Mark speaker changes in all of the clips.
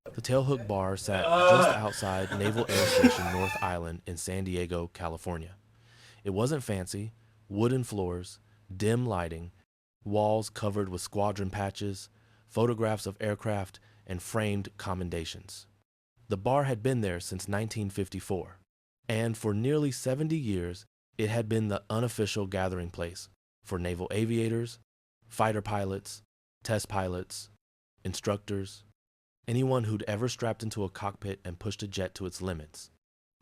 Speaker 1: The Tailhook Bar sat just outside Naval Air Station North Island in San Diego, California. It wasn't fancy, wooden floors, dim lighting, walls covered with squadron patches, photographs of aircraft, and framed commendations. The bar had been there since 1954, and for nearly 70 years, it had been the unofficial gathering place for naval aviators, fighter pilots, test pilots, instructors, anyone who'd ever strapped into a cockpit and pushed a jet to its limits.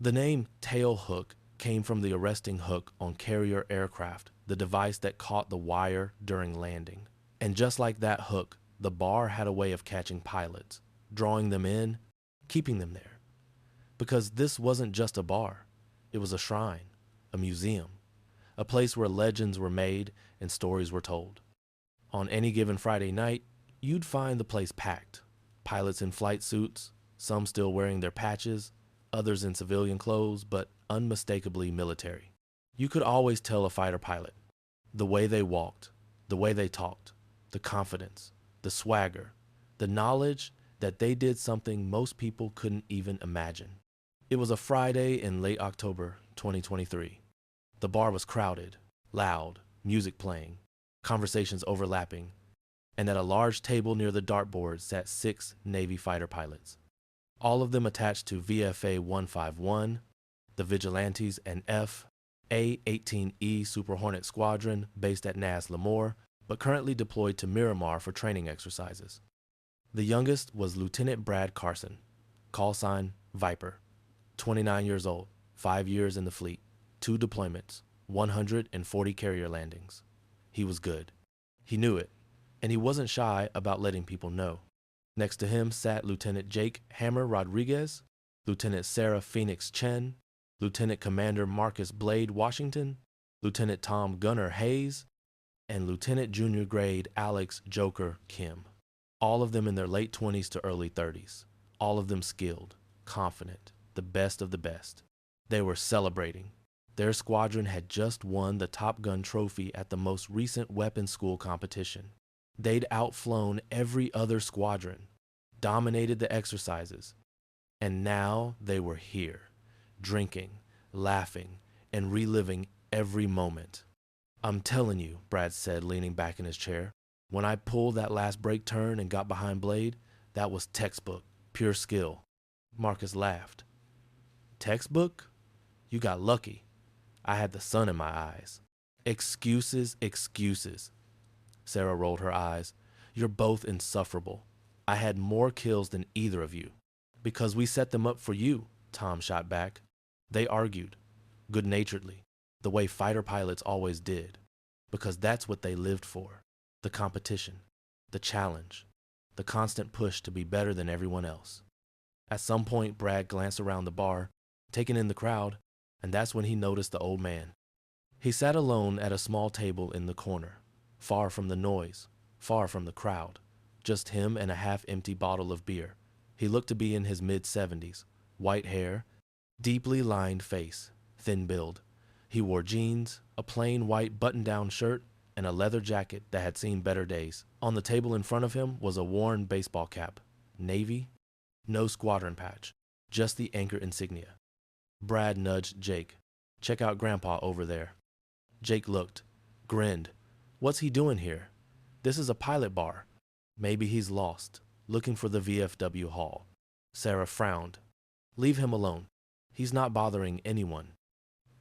Speaker 1: The name tailhook came from the arresting hook on carrier aircraft, the device that caught the wire during landing. And just like that hook, the bar had a way of catching pilots, drawing them in, keeping them there. Because this wasn't just a bar, it was a shrine, a museum, a place where legends were made and stories were told. On any given Friday night, you'd find the place packed. Pilots in flight suits, some still wearing their patches, others in civilian clothes, but unmistakably military. You could always tell a fighter pilot. The way they walked, the way they talked, the confidence, the swagger, the knowledge that they did something most people couldn't even imagine. It was a Friday in late October 2023. The bar was crowded, loud, music playing, conversations overlapping, and at a large table near the dartboard sat 6 Navy fighter pilots, all of them attached to VFA 151, the Vigilantes and A-18E Super Hornet Squadron based at NAS Lemoore, but currently deployed to Miramar for training exercises. The youngest was Lieutenant Brad Carson, call sign Viper, 29 years old, 5 years in the fleet, 2 deployments, 140 carrier landings. He was good. He knew it, and he wasn't shy about letting people know. Next to him sat Lieutenant Jake Hammer Rodriguez, Lieutenant Sarah Phoenix Chen, Lieutenant Commander Marcus Blade Washington, Lieutenant Tom Gunner Hayes, and Lieutenant Junior Grade Alex Joker Kim. All of them in their late 20s to early 30s. All of them skilled, confident, the best of the best. They were celebrating. Their squadron had just won the Top Gun trophy at the most recent weapons school competition. They'd outflown every other squadron, dominated the exercises, and now they were here, drinking, laughing, and reliving every moment. "I'm telling you," Brad said, leaning back in his chair, "when I pulled that last brake turn and got behind Blade, that was textbook, pure skill." Marcus laughed. "Textbook? You got lucky. I had the sun in my eyes." "Excuses, excuses." Sarah rolled her eyes. "You're both insufferable. I had more kills than either of you." "Because we set them up for you," Tom shot back. They argued, good-naturedly, the way fighter pilots always did, because that's what they lived for. The competition, the challenge, the constant push to be better than everyone else. At some point, Brad glanced around the bar, taking in the crowd, and that's when he noticed the old man. He sat alone at a small table in the corner, far from the noise, far from the crowd, just him and a half-empty bottle of beer. He looked to be in his mid-70s, white hair, deeply lined face, thin build. He wore jeans, a plain white button-down shirt, and a leather jacket that had seen better days. On the table in front of him was a worn baseball cap. Navy? No squadron patch, just the anchor insignia. Brad nudged Jake. "Check out Grandpa over there." Jake looked, grinned. "What's he doing here? This is a pilot bar." "Maybe he's lost, looking for the VFW hall." Sarah frowned. "Leave him alone. He's not bothering anyone."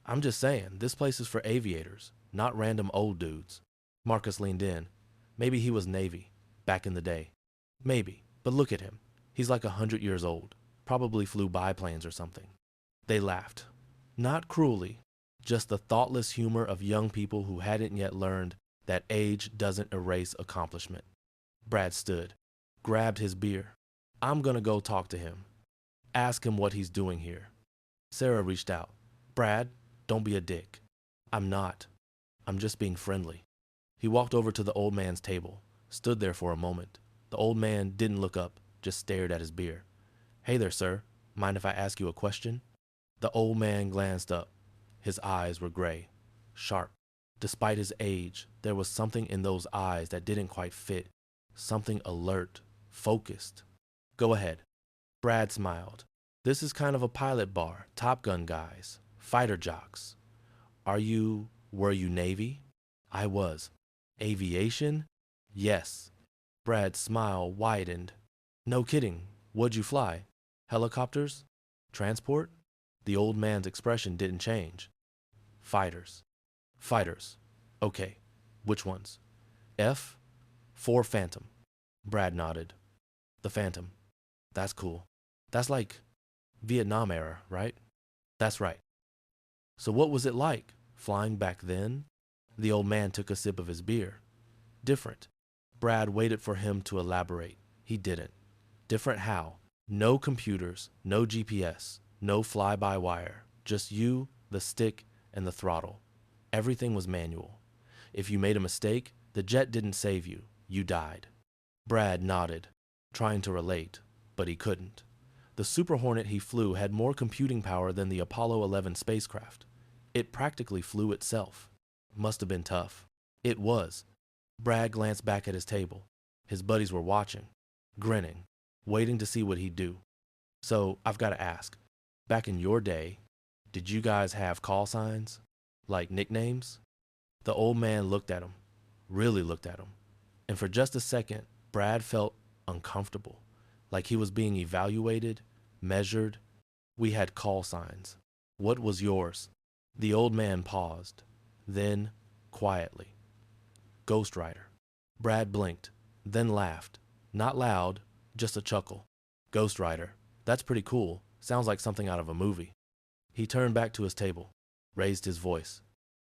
Speaker 1: "I'm just saying, this place is for aviators, not random old dudes." Marcus leaned in. "Maybe he was Navy, back in the day. Maybe, but look at him. He's like 100 years old. Probably flew biplanes or something." They laughed. Not cruelly, just the thoughtless humor of young people who hadn't yet learned that age doesn't erase accomplishment. Brad stood, grabbed his beer. "I'm gonna go talk to him. Ask him what he's doing here." Sarah reached out. "Brad, don't be a dick." "I'm not. I'm just being friendly." He walked over to the old man's table, stood there for a moment. The old man didn't look up, just stared at his beer. "Hey there, sir. Mind if I ask you a question?" The old man glanced up. His eyes were gray, sharp. Despite his age, there was something in those eyes that didn't quite fit. Something alert, focused. "Go ahead." Brad smiled. This is kind of a pilot bar, Top Gun guys, fighter jocks. Were you Navy? I was. Aviation? Yes. Brad's smile widened. No kidding. What'd you fly? Helicopters? Transport? The old man's expression didn't change. Fighters. Fighters. Okay. Which ones? F-4 Phantom. Brad nodded. The Phantom. That's cool. That's like Vietnam era, right? That's right. So what was it like, flying back then? The old man took a sip of his beer. Different. Brad waited for him to elaborate. He didn't. Different how? No computers, no GPS, no fly-by-wire. Just you, the stick, and the throttle. Everything was manual. If you made a mistake, the jet didn't save you. You died. Brad nodded, trying to relate, but he couldn't. The Super Hornet he flew had more computing power than the Apollo 11 spacecraft. It practically flew itself. Must have been tough. It was. Brad glanced back at his table. His buddies were watching, grinning, waiting to see what he'd do. So, I've got to ask, back in your day, did you guys have call signs? Like nicknames? The old man looked at him, really looked at him. And for just a second, Brad felt uncomfortable, like he was being evaluated, measured. We had call signs. What was yours? The old man paused. Then, quietly, Ghost Rider. Brad blinked, then laughed. Not loud, just a chuckle. Ghost Rider. That's pretty cool. Sounds like something out of a movie. He turned back to his table, raised his voice.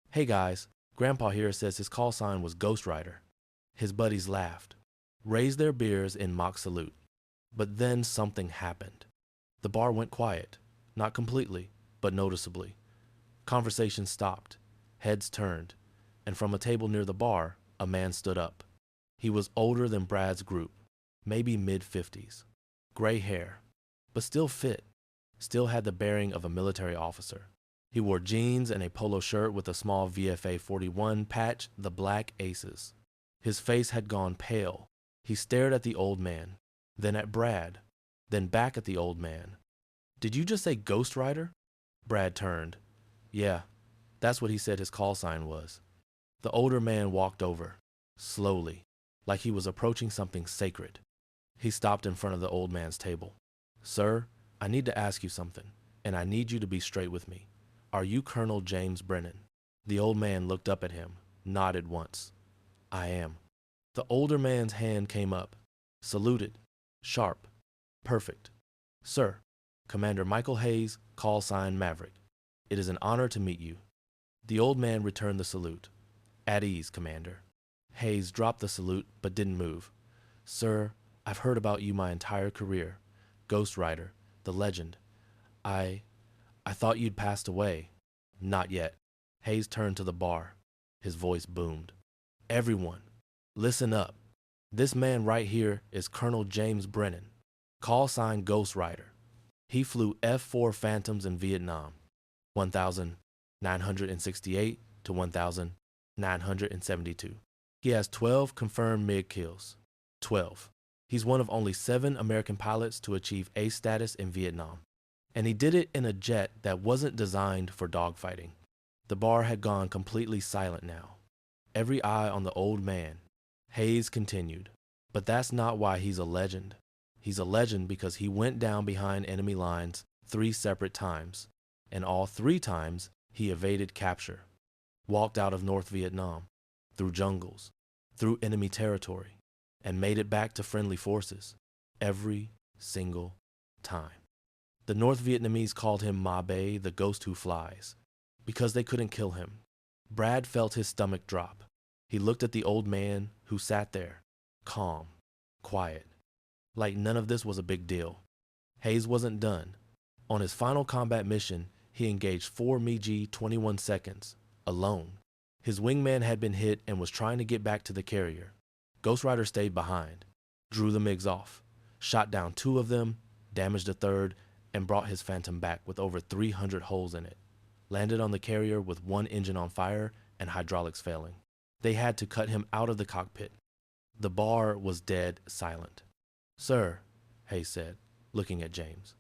Speaker 1: Hey guys, Grandpa here says his call sign was Ghost Rider. His buddies laughed, raised their beers in mock salute. But then something happened. The bar went quiet, not completely, but noticeably. Conversation stopped, heads turned, and from a table near the bar, a man stood up. He was older than Brad's group, maybe mid-50s. Gray hair, but still fit, still had the bearing of a military officer. He wore jeans and a polo shirt with a small VFA 41 patch, the Black Aces. His face had gone pale. He stared at the old man, then at Brad, then back at the old man. Did you just say Ghost Rider? Brad turned. Yeah, that's what he said his call sign was. The older man walked over, slowly, like he was approaching something sacred. He stopped in front of the old man's table. Sir, I need to ask you something, and I need you to be straight with me. Are you Colonel James Brennan? The old man looked up at him, nodded once. I am. The older man's hand came up, saluted, sharp, perfect. Sir, Commander Michael Hayes, call sign Maverick. It is an honor to meet you. The old man returned the salute. At ease, Commander. Hayes dropped the salute but didn't move. Sir, I've heard about you my entire career. Ghost Rider, the legend. I thought you'd passed away. Not yet. Hayes turned to the bar. His voice boomed. Everyone, listen up. This man right here is Colonel James Brennan, call sign Ghost Rider. He flew F-4 Phantoms in Vietnam, 1,968 to 1,972. He has 12 confirmed MiG kills. 12. He's one of only 7 American pilots to achieve A status in Vietnam. And he did it in a jet that wasn't designed for dogfighting. The bar had gone completely silent now. Every eye on the old man. Hayes continued. But that's not why he's a legend. He's a legend because he went down behind enemy lines 3 separate times. And all 3 times, he evaded capture. Walked out of North Vietnam, through jungles, through enemy territory, and made it back to friendly forces. Every single time. The North Vietnamese called him Ma Bay, the ghost who flies, because they couldn't kill him. Brad felt his stomach drop. He looked at the old man who sat there, calm, quiet, like none of this was a big deal. Hayes wasn't done. On his final combat mission, he engaged 4 MiG 21 seconds, alone. His wingman had been hit and was trying to get back to the carrier. Ghost Rider stayed behind, drew the MiGs off, shot down 2 of them, damaged a 3rd, and brought his Phantom back with over 300 holes in it. Landed on the carrier with 1 engine on fire and hydraulics failing. They had to cut him out of the cockpit. The bar was dead silent. Sir, Hayes said, looking at James.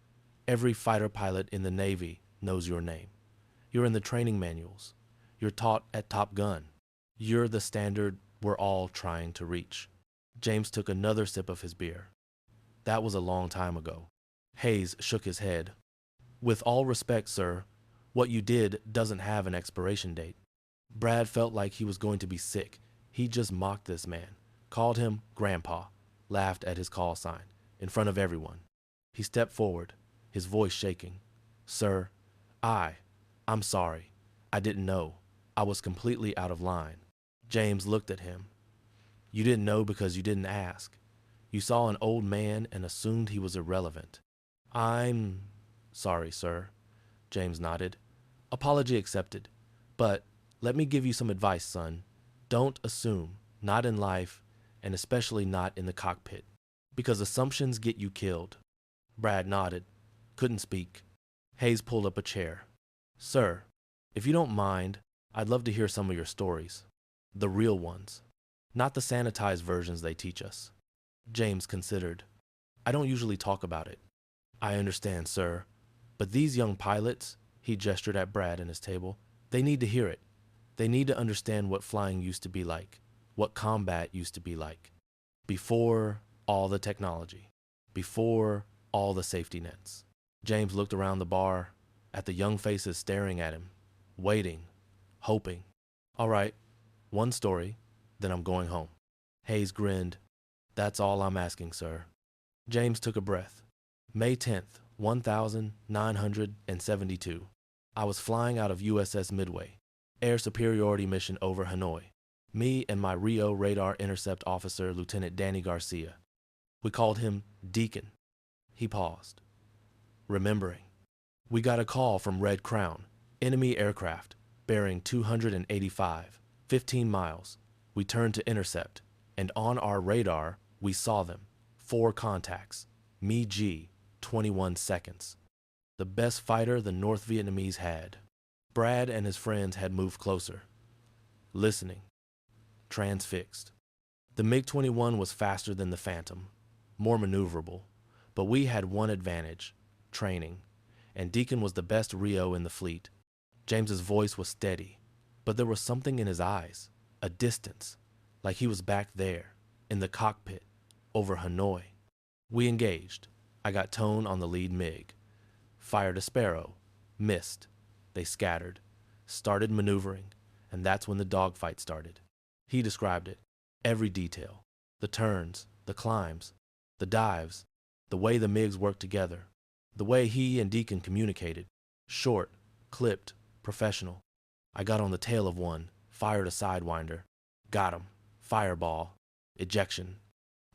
Speaker 1: Every fighter pilot in the Navy knows your name. You're in the training manuals. You're taught at Top Gun. You're the standard we're all trying to reach. James took another sip of his beer. That was a long time ago. Hayes shook his head. With all respect, sir, what you did doesn't have an expiration date. Brad felt like he was going to be sick. He just mocked this man, called him Grandpa, laughed at his call sign, in front of everyone. He stepped forward, his voice shaking. Sir, I'm sorry. I didn't know. I was completely out of line. James looked at him. You didn't know because you didn't ask. You saw an old man and assumed he was irrelevant. I'm sorry, sir. James nodded. Apology accepted. But let me give you some advice, son. Don't assume, not in life, and especially not in the cockpit, because assumptions get you killed. Brad nodded, couldn't speak. Hayes pulled up a chair. Sir, if you don't mind, I'd love to hear some of your stories. The real ones, not the sanitized versions they teach us. James considered. I don't usually talk about it. I understand, sir, but these young pilots, he gestured at Brad and his table, they need to hear it. They need to understand what flying used to be like, what combat used to be like, before all the technology, before all the safety nets. James looked around the bar, at the young faces staring at him, waiting, hoping. All right, one story, then I'm going home. Hayes grinned. That's all I'm asking, sir. James took a breath. May 10th, 1972. I was flying out of USS Midway, air superiority mission over Hanoi. Me and my Rio radar intercept officer, Lieutenant Danny Garcia. We called him Deacon. He paused, remembering. We got a call from Red Crown, enemy aircraft, bearing 285, 15 miles. We turned to intercept, and on our radar, we saw them. 4 contacts. Me G, 21 seconds. The best fighter the North Vietnamese had. Brad and his friends had moved closer. Listening. Transfixed. The MiG-21 was faster than the Phantom, more maneuverable, but we had one advantage, training, and Deacon was the best Rio in the fleet. James's voice was steady, but there was something in his eyes, a distance, like he was back there, in the cockpit, over Hanoi. We engaged. I got tone on the lead MiG. Fired a Sparrow. Missed. They scattered. Started maneuvering, and that's when the dogfight started. He described it. Every detail. The turns, the climbs, the dives, the way the MiGs worked together, the way he and Deacon communicated. Short, clipped, professional. I got on the tail of one, fired a Sidewinder. Got him. Fireball. Ejection.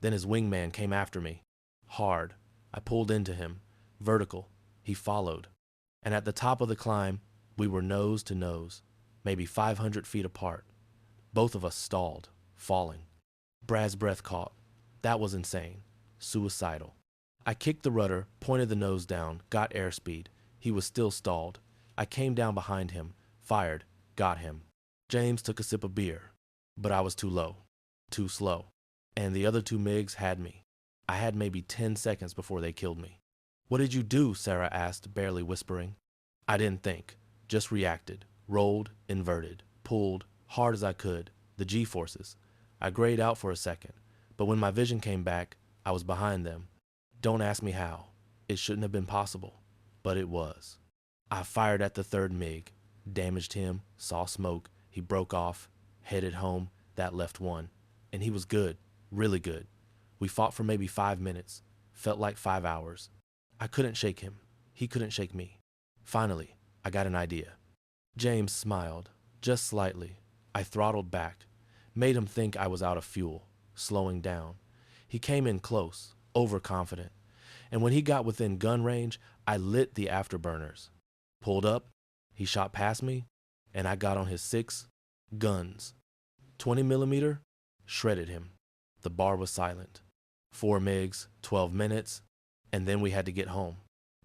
Speaker 1: Then his wingman came after me. Hard. I pulled into him. Vertical. He followed. And at the top of the climb, we were nose to nose, maybe 500 feet apart. Both of us stalled, falling. Brad's breath caught. That was insane. Suicidal. I kicked the rudder, pointed the nose down, got airspeed. He was still stalled. I came down behind him, fired, got him. James took a sip of beer, but I was too low, too slow. And the other 2 MiGs had me. I had maybe 10 seconds before they killed me. What did you do? Sarah asked, barely whispering. I didn't think, just reacted, rolled, inverted, pulled, hard as I could, the G-forces. I grayed out for a second, but when my vision came back, I was behind them. Don't ask me how. It shouldn't have been possible, but it was. I fired at the 3rd MiG, damaged him, saw smoke, he broke off, headed home, that left 1. And he was good, really good. We fought for maybe 5 minutes, felt like 5 hours. I couldn't shake him, he couldn't shake me. Finally, I got an idea. James smiled, just slightly. I throttled back, made him think I was out of fuel, slowing down. He came in close, overconfident, and when he got within gun range, I lit the afterburners. Pulled up, he shot past me, and I got on his 6 guns. 20 millimeter, shredded him. The bar was silent. 4 MiGs, 12 minutes, and then we had to get home.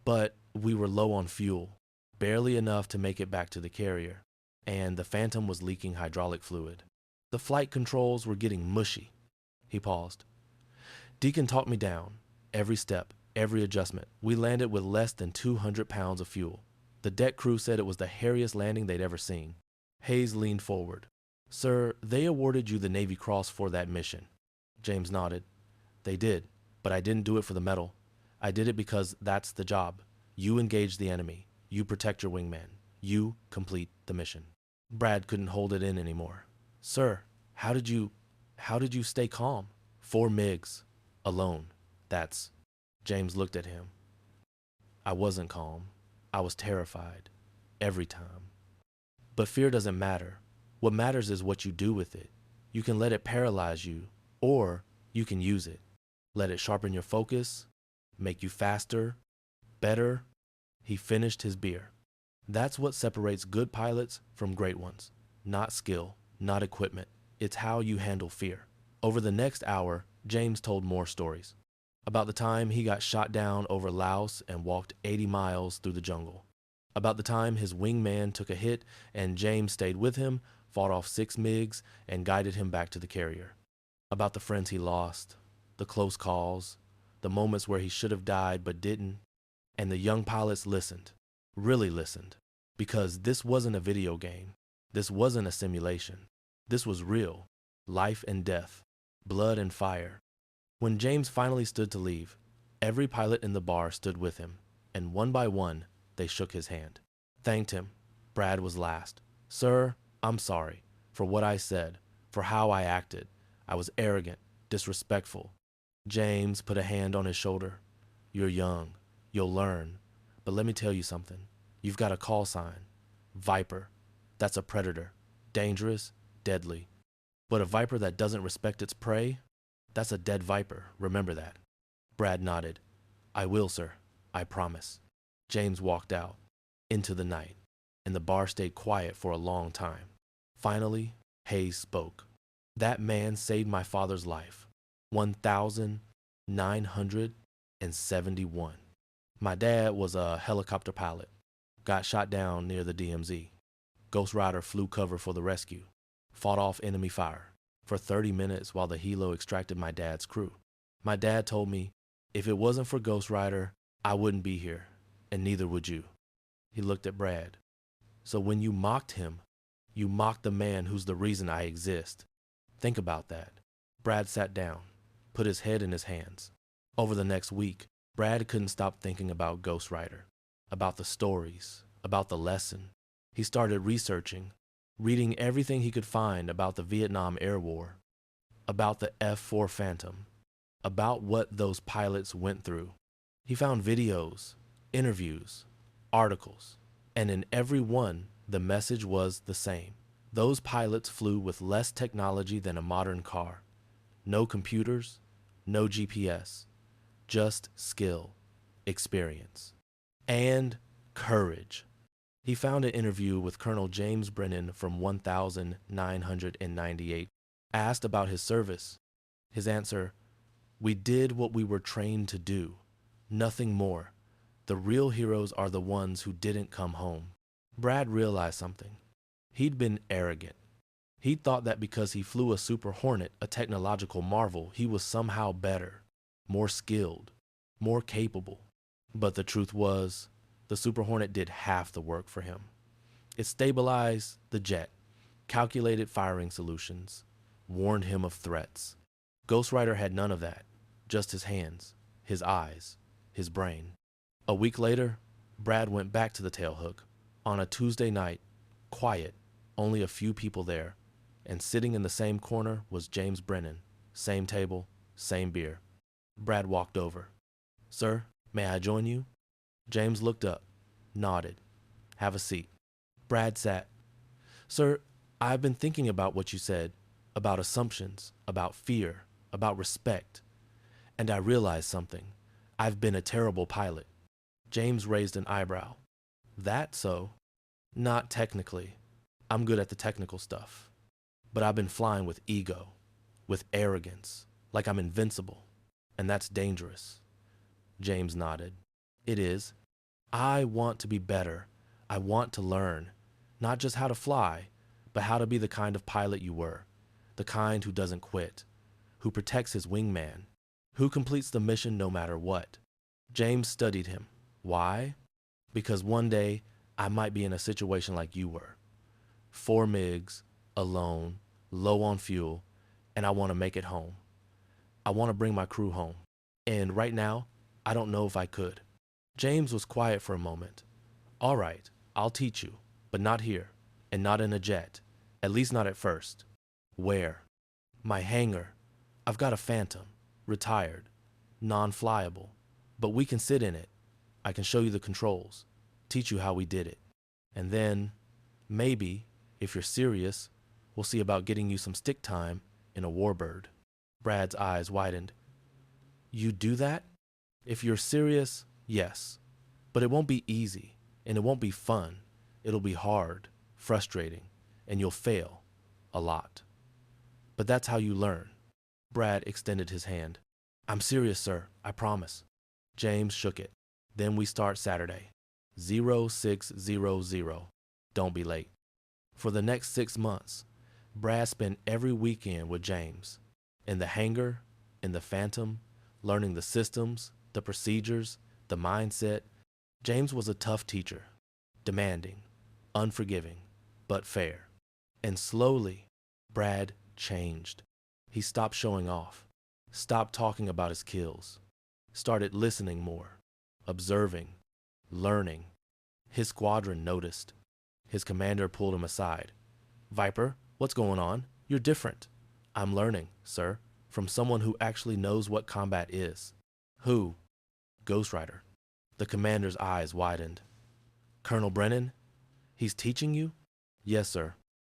Speaker 1: But we were low on fuel, barely enough to make it back to the carrier, and the Phantom was leaking hydraulic fluid. The flight controls were getting mushy. He paused. Deacon talked me down, every step, every adjustment. We landed with less than 200 pounds of fuel. The deck crew said it was the hairiest landing they'd ever seen. Hayes leaned forward. Sir, they awarded you the Navy Cross for that mission. James nodded. They did, but I didn't do it for the medal. I did it because that's the job. You engage the enemy. You protect your wingman. You complete the mission. Brad couldn't hold it in anymore. Sir, how did you stay calm? 4 MiGs. Alone. That's... James looked at him. I wasn't calm. I was terrified. Every time. But fear doesn't matter. What matters is what you do with it. You can let it paralyze you, or you can use it. Let it sharpen your focus, make you faster, better. He finished his beer. That's what separates good pilots from great ones. Not skill, not equipment. It's how you handle fear. Over the next hour, James told more stories. About the time he got shot down over Laos and walked 80 miles through the jungle. About the time his wingman took a hit and James stayed with him, fought off 6 MiGs, and guided him back to the carrier. About the friends he lost, the close calls, the moments where he should have died but didn't. And the young pilots listened, really listened, because this wasn't a video game. This wasn't a simulation. This was real, life and death, blood and fire. When James finally stood to leave, every pilot in the bar stood with him, and one by one, they shook his hand. Thanked him. Brad was last. Sir, I'm sorry for what I said, for how I acted. I was arrogant, disrespectful. James put a hand on his shoulder. You're young. You'll learn. But let me tell you something. You've got a call sign. Viper. That's a predator. Dangerous, deadly. But a viper that doesn't respect its prey, that's a dead viper. Remember that. Brad nodded. I will, sir. I promise. James walked out into the night, and the bar stayed quiet for a long time. Finally, Hayes spoke. That man saved my father's life. 1,971. My dad was a helicopter pilot. Got shot down near the DMZ. Ghost Rider flew cover for the rescue. Fought off enemy fire for 30 minutes while the helo extracted my dad's crew. My dad told me, if it wasn't for Ghost Rider, I wouldn't be here, and neither would you. He looked at Brad. So when you mocked him, you mocked the man who's the reason I exist. Think about that. Brad sat down, put his head in his hands. Over the next week, Brad couldn't stop thinking about Ghost Rider, about the stories, about the lesson. He started researching, reading everything he could find about the Vietnam Air War, about the F-4 Phantom, about what those pilots went through. He found videos, interviews, articles, and in every one, the message was the same. Those pilots flew with less technology than a modern car. No computers, no GPS, just skill, experience, and courage. He found an interview with Colonel James Brennan from 1998, asked about his service. His answer, we did what we were trained to do, nothing more. The real heroes are the ones who didn't come home. Brad realized something. He'd been arrogant. He thought that because he flew a Super Hornet, a technological marvel, he was somehow better, more skilled, more capable. But the truth was, the Super Hornet did half the work for him. It stabilized the jet, calculated firing solutions, warned him of threats. Ghost Rider had none of that, just his hands, his eyes, his brain. A week later, Brad went back to the Tailhook. On a Tuesday night, quiet, only a few people there, and sitting in the same corner was James Brennan, same table, same beer. Brad walked over. Sir, may I join you? James looked up, nodded. Have a seat. Brad sat. Sir, I've been thinking about what you said, about assumptions, about fear, about respect, and I realized something. I've been a terrible pilot. James raised an eyebrow. That so? Not technically. I'm good at the technical stuff. But I've been flying with ego, with arrogance, like I'm invincible, and that's dangerous. James nodded. It is. I want to be better. I want to learn, not just how to fly, but how to be the kind of pilot you were, the kind who doesn't quit, who protects his wingman, who completes the mission no matter what. James studied him. Why? Because one day I might be in a situation like you were. 4 MiGs, alone, low on fuel, and I want to make it home. I want to bring my crew home. And right now, I don't know if I could. James was quiet for a moment. All right, I'll teach you, but not here, and not in a jet, at least not at first. Where? My hangar. I've got a Phantom, retired, non-flyable, but we can sit in it. I can show you the controls, teach you how we did it. And then, maybe, if you're serious, we'll see about getting you some stick time in a warbird. Brad's eyes widened. You do that? If you're serious, yes. But it won't be easy, and it won't be fun. It'll be hard, frustrating, and you'll fail. A lot. But that's how you learn. Brad extended his hand. I'm serious, sir, I promise. James shook it. Then we start Saturday. 0600. Don't be late. For the next 6 months, Brad spent every weekend with James. In the hangar, in the Phantom, learning the systems, the procedures, the mindset. James was a tough teacher. Demanding, unforgiving, but fair. And slowly, Brad changed. He stopped showing off, stopped talking about his kills, started listening more, observing, learning. His squadron noticed. His commander pulled him aside. Viper, what's going on? You're different. I'm learning, sir, from someone who actually knows what combat is. Who? Ghost Rider. The commander's eyes widened. Colonel Brennan? He's teaching you? Yes, sir.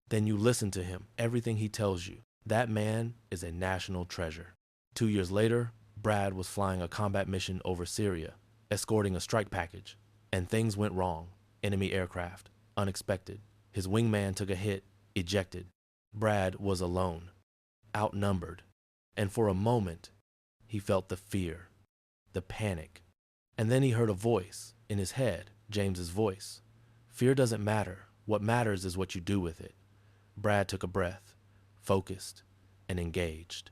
Speaker 1: Then you listen to him, everything he tells you. That man is a national treasure. 2 years later, Brad was flying a combat mission over Syria, escorting a strike package, and things went wrong. Enemy aircraft, unexpected. His wingman took a hit, ejected. Brad was alone, outnumbered, and for a moment, he felt the fear, the panic. And then he heard a voice in his head, James's voice. Fear doesn't matter. What matters is what you do with it. Brad took a breath, focused, and engaged.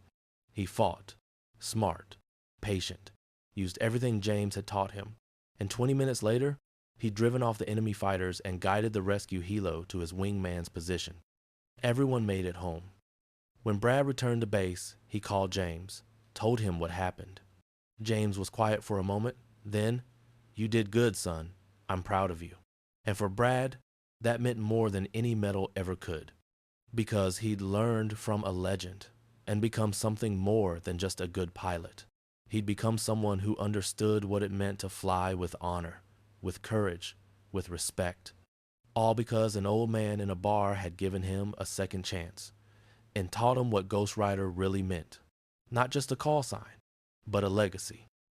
Speaker 1: He fought, smart, patient, used everything James had taught him, and 20 minutes later, he'd driven off the enemy fighters and guided the rescue helo to his wingman's position. Everyone made it home. When Brad returned to base, he called James, told him what happened. James was quiet for a moment, then, you did good, son. I'm proud of you. And for Brad, that meant more than any medal ever could, because he'd learned from a legend and become something more than just a good pilot. He'd become someone who understood what it meant to fly with honor, with courage, with respect, all because an old man in a bar had given him a second chance and taught him what Ghost Rider really meant. Not just a call sign, but a legacy.